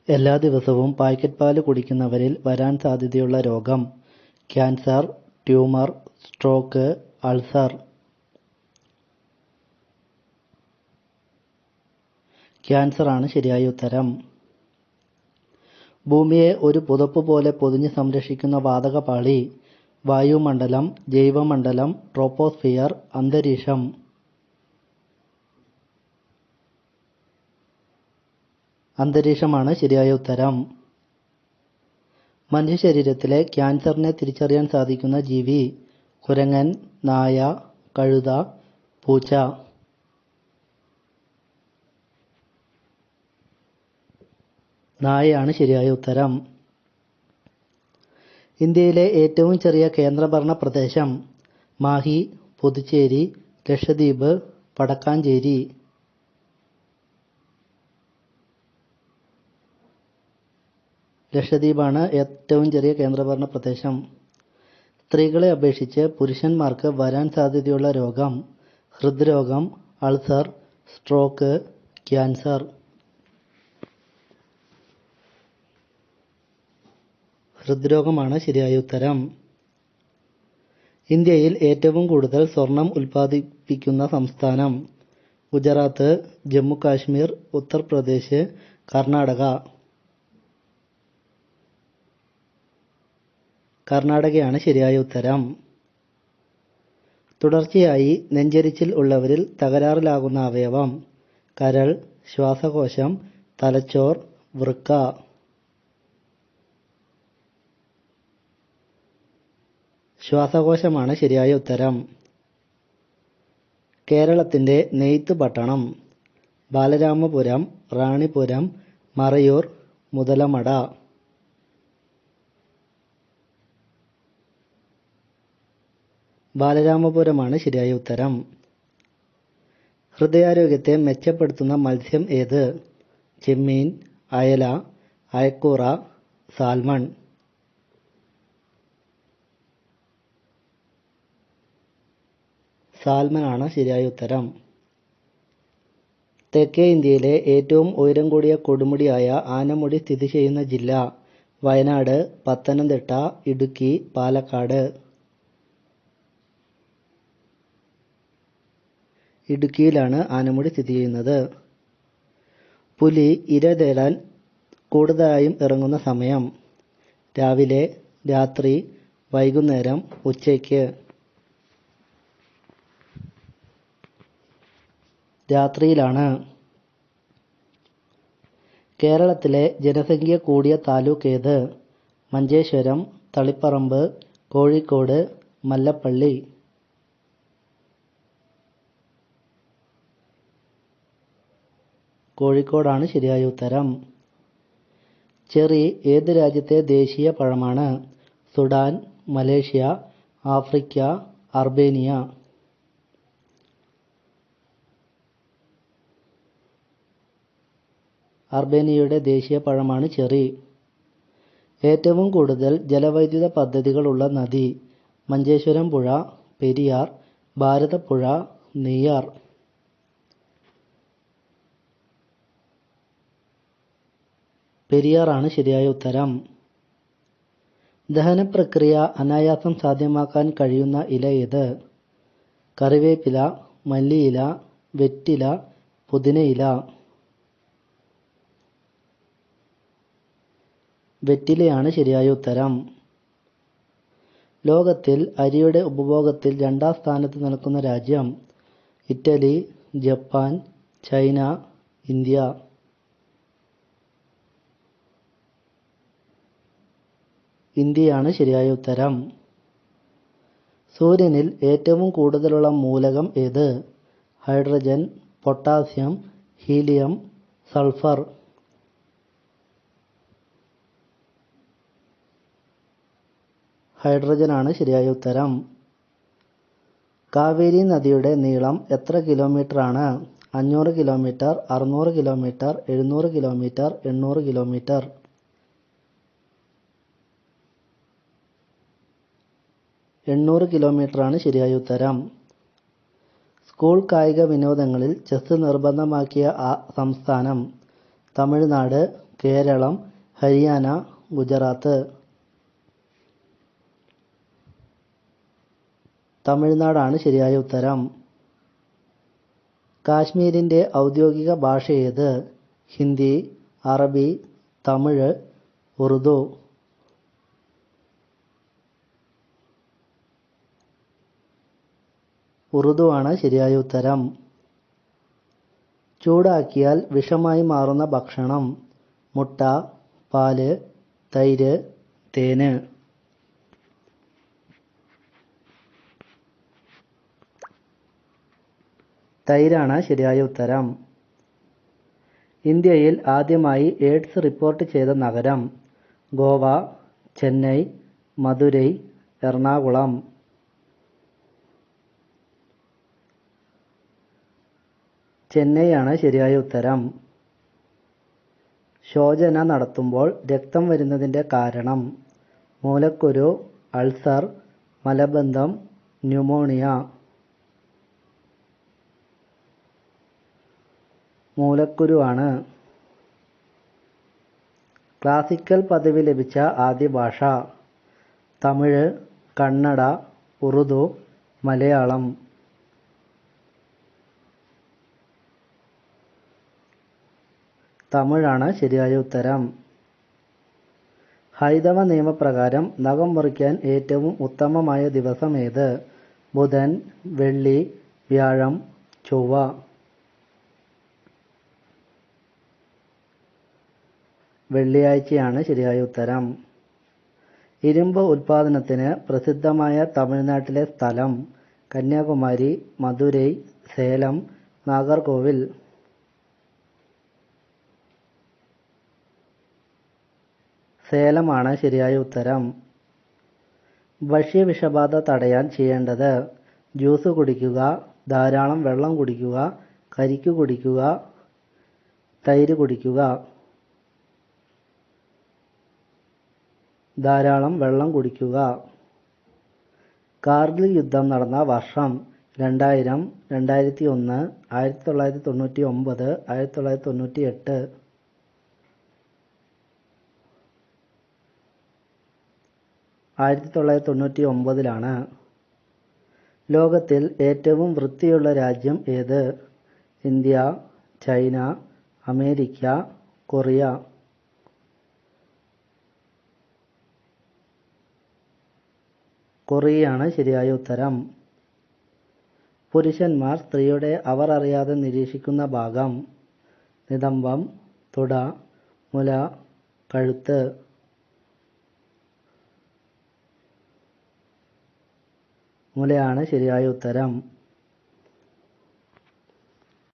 എല്ലാ ദിവസവും പാക്കറ്റ് പാല് കുടിക്കുന്നവരിൽ വരാൻ സാധ്യതയുള്ള രോഗം: cancer, tumour, stroke, ulcer. Cancer ആണ് ശരിയായ ഉത്തരം. ഭൂമിയെ ഒരു പുതപ്പ് പോലെ പൊതിഞ്ഞ് സംരക്ഷിക്കുന്ന വാതകപാളി: വായുമണ്ഡലം, ജൈവമണ്ഡലം, ട്രോപ്പോസ്ഫിയർ, അന്തരീക്ഷം. അന്തരീക്ഷമാണ് ശരിയായ ഉത്തരം. മനുഷ്യശരീരത്തിലെ ക്യാൻസറിനെ തിരിച്ചറിയാൻ സാധിക്കുന്ന ജീവി: കുരങ്ങൻ, നായ, കഴുത, പൂച്ച. നായയാണ് ശരിയായ ഉത്തരം. ഇന്ത്യയിലെ ഏറ്റവും ചെറിയ കേന്ദ്രഭരണ പ്രദേശം: മാഹി, പുതുച്ചേരി, ലക്ഷദ്വീപ്, വടക്കാഞ്ചേരി. ലക്ഷദ്വീപാണ് ഏറ്റവും ചെറിയ കേന്ദ്രഭരണ പ്രദേശം. സ്ത്രീകളെ അപേക്ഷിച്ച് പുരുഷന്മാർക്ക് വരാൻ സാധ്യതയുള്ള രോഗം: ഹൃദ്രോഗം, അൾസർ, സ്ട്രോക്ക്, ക്യാൻസർ. ഹൃദ്രോഗമാണ് ശരിയായ ഉത്തരം. ഇന്ത്യയിൽ ഏറ്റവും കൂടുതൽ സ്വർണം ഉൽപ്പാദിപ്പിക്കുന്ന സംസ്ഥാനം: ഗുജറാത്ത്, ജമ്മു കാശ്മീർ, ഉത്തർപ്രദേശ്, കർണാടക. കർണാടകയാണ് ശരിയായ ഉത്തരം. തുടർച്ചയായി നെഞ്ചെരിച്ചിൽ ഉള്ളവരിൽ തകരാറിലാകുന്ന അവയവം: കരൾ, ശ്വാസകോശം, തലച്ചോർ, വൃക്ക. ശ്വാസകോശമാണ് ശരിയായ ഉത്തരം. കേരളത്തിന്റെ നെയ്ത്ത് പട്ടണം: ബാലരാമപുരം, റാണിപുരം, മറയൂർ, മുതലമട. ബാലരാമപുരമാണ് ശരിയായ ഉത്തരം. ഹൃദയാരോഗ്യത്തെ മെച്ചപ്പെടുത്തുന്ന മത്സ്യം ഏത്? ചെമ്മീൻ, അയല, അയക്കൂറ, സാൽമൺ. സാൽമൺ ആണ് ശരിയായ ഉത്തരം. തെക്കേ ഇന്ത്യയിലെ ഏറ്റവും ഉയരം കൂടിയ കൊടുമുടിയായ ആനമുടി സ്ഥിതി ചെയ്യുന്ന ജില്ല: വയനാട്, പത്തനംതിട്ട, ഇടുക്കി, പാലക്കാട്. ഇടുക്കിയിലാണ് ആനമുടി സ്ഥിതി ചെയ്യുന്നത്. പുലി ഇര തേടാൻ കൂടുതലായും ഇറങ്ങുന്ന സമയം: രാവിലെ, രാത്രി, വൈകുന്നേരം, ഉച്ചയ്ക്ക്. രാത്രിയിലാണ്. കേരളത്തിലെ ജനസംഖ്യ കൂടിയ താലൂക്ക് ഏത്? മഞ്ചേശ്വരം, തളിപ്പറമ്പ്, കോഴിക്കോട്, മല്ലപ്പള്ളി. കോഴിക്കോടാണ് ശരിയായ ഉത്തരം. ചെറി ഏത് രാജ്യത്തെ ദേശീയ പഴമാണ്? Sudan, Malaysia, Africa, Armenia. അർമേനിയയുടെ ദേശീയ പഴമാണ് ചെറി. ഏറ്റവും കൂടുതൽ ജലവൈദ്യുത പദ്ധതികളുള്ള നദി: മഞ്ചേശ്വരം പുഴ, പെരിയാർ, ഭാരതപ്പുഴ, നെയ്യാർ. പെരിയാറാണ് ശരിയായ ഉത്തരം. ദഹനപ്രക്രിയ അനായാസം സാധ്യമാക്കാൻ കഴിയുന്ന ഇല ഏത്? കറിവേപ്പില, മല്ലിയില, വെറ്റില, പുതിനയില. വെറ്റിലയാണ് ശരിയായ ഉത്തരം. ലോകത്തിൽ അരിയുടെ ഉപഭോഗത്തിൽ 2ാം സ്ഥാനത്ത് നിൽക്കുന്ന രാജ്യം: ഇറ്റലി, ജപ്പാൻ, ചൈന, ഇന്ത്യ. ഇന്ത്യയാണ് ശരിയായ ഉത്തരം. സൂര്യനിൽ ഏറ്റവും കൂടുതലുള്ള മൂലകം ഏത്? Hydrogen, potassium, helium, sulphur. ഹൈഡ്രജനാണ് ശരിയായ ഉത്തരം. കാവേരി നദിയുടെ നീളം എത്ര കിലോമീറ്ററാണ്? 500 കിലോമീറ്റർ, 600 കിലോമീറ്റർ, 700 കിലോമീറ്റർ, 800 കിലോമീറ്റർ. 800 കിലോമീറ്ററാണ് ശരിയായ ഉത്തരം. സ്കൂൾ കായിക വിനോദങ്ങളിൽ ചെസ് നിർബന്ധമാക്കിയ സംസ്ഥാനം: തമിഴ്നാട്, കേരളം, ഹരിയാന, ഗുജറാത്ത്. തമിഴ്നാടാണ് ശരിയായ ഉത്തരം. കാശ്മീരിൻ്റെ ഔദ്യോഗിക ഭാഷ ഏത്? ഹിന്ദി, അറബി, തമിഴ്, ഉറുദു. ഉറുദു ആണ് ശരിയായ ഉത്തരം. ചൂടാക്കിയാൽ വിഷമായി മാറുന്ന ഭക്ഷണം? മുട്ട, പാല്, തൈര്, തേന്. തൈരാണ് ശരിയായ ഉത്തരം. ഇന്ത്യയിൽ ആദ്യമായി എയ്ഡ്സ് റിപ്പോർട്ട് ചെയ്ത നഗരം? ഗോവ, ചെന്നൈ, മധുരൈ, എറണാകുളം. ചെന്നൈ ആണ് ശരിയായ ഉത്തരം. ശോചന നടത്തുമ്പോൾ രക്തം വരുന്നതിൻ്റെ കാരണം? മൂലക്കുരു, അൾസർ, മലബന്ധം, ന്യൂമോണിയ. മൂലക്കുരു ആണ്. ക്ലാസിക്കൽ പദവി ലഭിച്ച ആദ്യ ഭാഷ? തമിഴ്, കന്നഡ, ഉറുദു, മലയാളം. തമിഴാണ് ശരിയായ ഉത്തരം. ഹൈന്ദവ നിയമപ്രകാരം നഖം മുറിക്കാൻ ഏറ്റവും ഉത്തമമായ ദിവസം ഏത്? ബുധൻ, വെള്ളി, വ്യാഴം, ചൊവ്വ. വെള്ളിയാഴ്ചയാണ് ശരിയായ ഉത്തരം. ഇരുമ്പ് ഉൽപാദനത്തിന് പ്രസിദ്ധമായ തമിഴ്നാട്ടിലെ സ്ഥലം? കന്യാകുമാരി, മധുരൈ, സേലം, നാഗർകോവിൽ. സേലമാണ് ശരിയായ ഉത്തരം. ഭക്ഷ്യവിഷബാധ തടയാൻ ചെയ്യേണ്ടത്? ജ്യൂസ് കുടിക്കുക, ധാരാളം വെള്ളം കുടിക്കുക, കരിക്ക് കുടിക്കുക, തൈര് കുടിക്കുക. ധാരാളം വെള്ളം കുടിക്കുക. കാർഗിൽ യുദ്ധം നടന്ന വർഷം? 2000, 2001, 1999, 1998. 1999 ലോകത്തിൽ ഏറ്റവും വൃത്തിയുള്ള രാജ്യം ഏത്? India, China, America, Korea. കൊറിയയാണ് ശരിയായ ഉത്തരം. പുരുഷന്മാർ സ്ത്രീയുടെ അവർ അറിയാതെ നിരീക്ഷിക്കുന്ന ഭാഗം? നിതംബം, തുട, മുല, കഴുത്ത്. മുലയാണ് ശരിയായ ഉത്തരം.